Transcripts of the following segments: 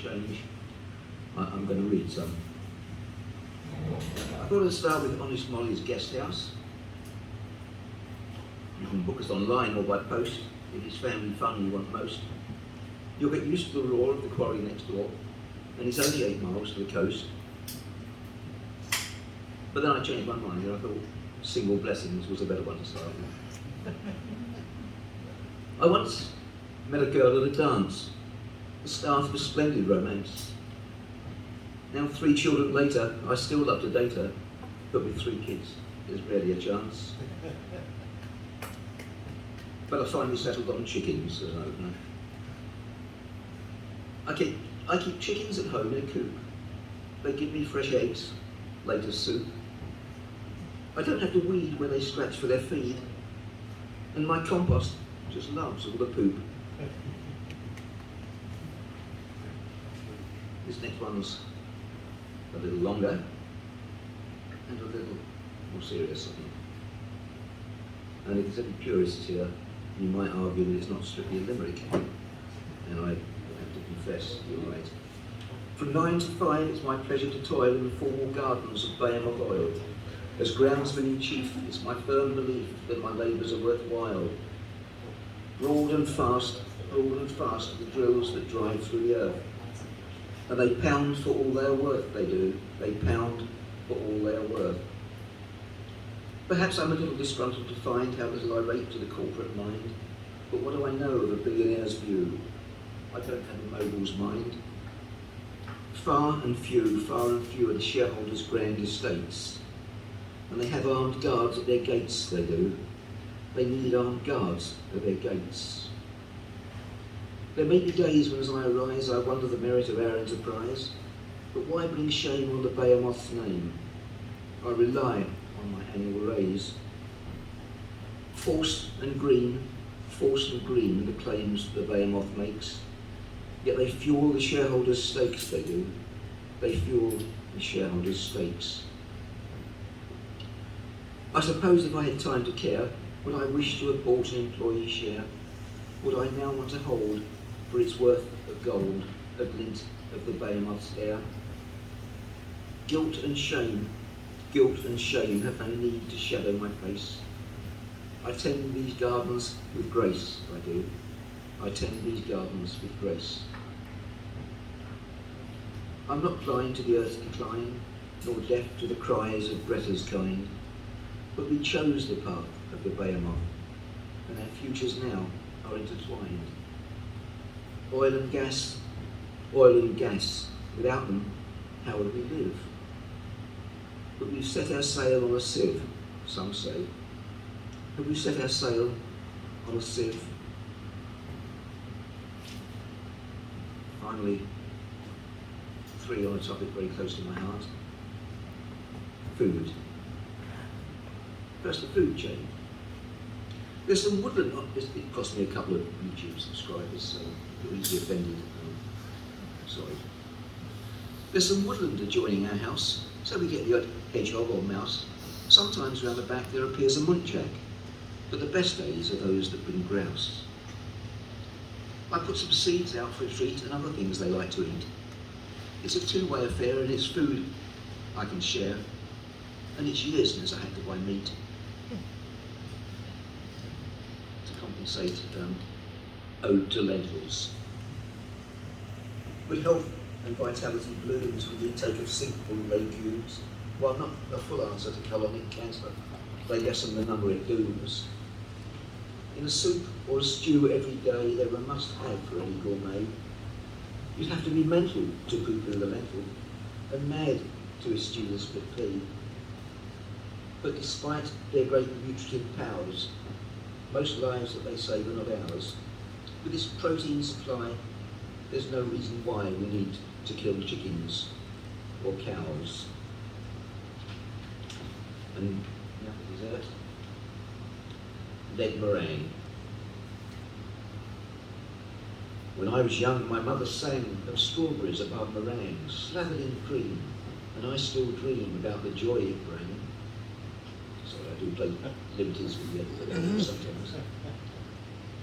change, I'm going to read some. I thought I'd start with Honest Molly's Guest House. You can book us online or by post. It is family fun you want most. You'll get used to the roar of the quarry next door, and it's only 8 miles to the coast. But then I changed my mind and I thought Single Blessings was a better one to start with. I once met a girl at a dance, the start of a splendid romance. Now 3 children later, I still love to date her, but with 3 kids, there's rarely a chance. But I finally settled on chickens as an opener. I keep chickens at home in a coop. They give me fresh eggs, later soup. I don't have to weed where they scratch for their feed, and my compost just loves all the poop. This next one's a little longer and a little more serious, I think. And if there's any purists here, you might argue that it's not strictly a limerick, and I have to confess, you're right. From 9 to 5, it's my pleasure to toil in the formal gardens of Behemoth Oil. As groundsman in chief, it's my firm belief that my labours are worthwhile. Broad and fast are the drills that drive through the earth. And they pound for all their worth, they do. They pound for all their worth. Perhaps I'm a little disgruntled to find how little I rate to the corporate mind, but what do I know of a billionaire's view? I don't have a mogul's mind. Far and few are the shareholders' grand estates. And they have armed guards at their gates, they do. They need armed guards at their gates. There may be days when as I arise, I wonder the merit of our enterprise, but why bring shame on the Behemoth's name? I rely on my annual raise. Forced and green, the claims the Behemoth makes, yet they fuel the shareholders' stakes, they do. They fuel the shareholders' stakes. I suppose if I had time to care, would I wish to have bought an employee share? Would I now want to hold, for its worth of gold, a glint of the Behemoth's hair? Guilt and shame have no need to shadow my face. I tend these gardens with grace, I do. I tend these gardens with grace. I'm not blind to the earth's decline, nor deaf to the cries of Greta's kind, but we chose the path of the Behemoth, and our futures now are intertwined. Oil and gas, without them, how would we live? But we've set our sail on a sieve, some say. Have we set our sail on a sieve? Finally, 3 on a topic very close to my heart. Food. First, the food chain. There's some woodland, it cost me a couple of YouTube subscribers, so you're easily offended. Sorry. There's some woodland adjoining our house, so we get the odd hedgehog or mouse. Sometimes round the back there appears a muntjac, but the best days are those that bring grouse. I put some seeds out for a treat and other things they like to eat. It's a 2-way affair, and it's food I can share, and it's years since I had to buy meat. To compensate, ode to lentils. But health and vitality blooms with the intake of simple legumes, while not a full answer to colonic cancer, they lessen the number it dooms. In a soup or a stew every day, they're a must-have for any gourmet. You'd have to be mental to poo-poo the lentil, and mad to eschew the split pea. But despite their great nutritive powers, most lives that they save are not ours. With this protein supply, there's no reason why we need to kill chickens or cows. And now for dessert, lead meringue. When I was young, my mother sang of strawberries above meringues, slathered in cream, and I still dream about the joy it bring. Sorry, I do play liberties with you sometimes.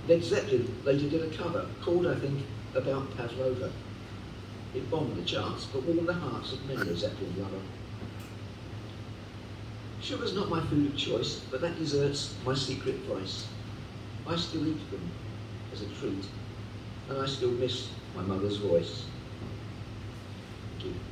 Led Zeppelin later did a cover called, I think, About Pavlova. It bombed the charts, but warmed the hearts of many a Zeppelin lover. Sugar's not my food of choice, but that dessert's my secret vice. I still eat them as a treat, and I still miss my mother's voice. Thank you.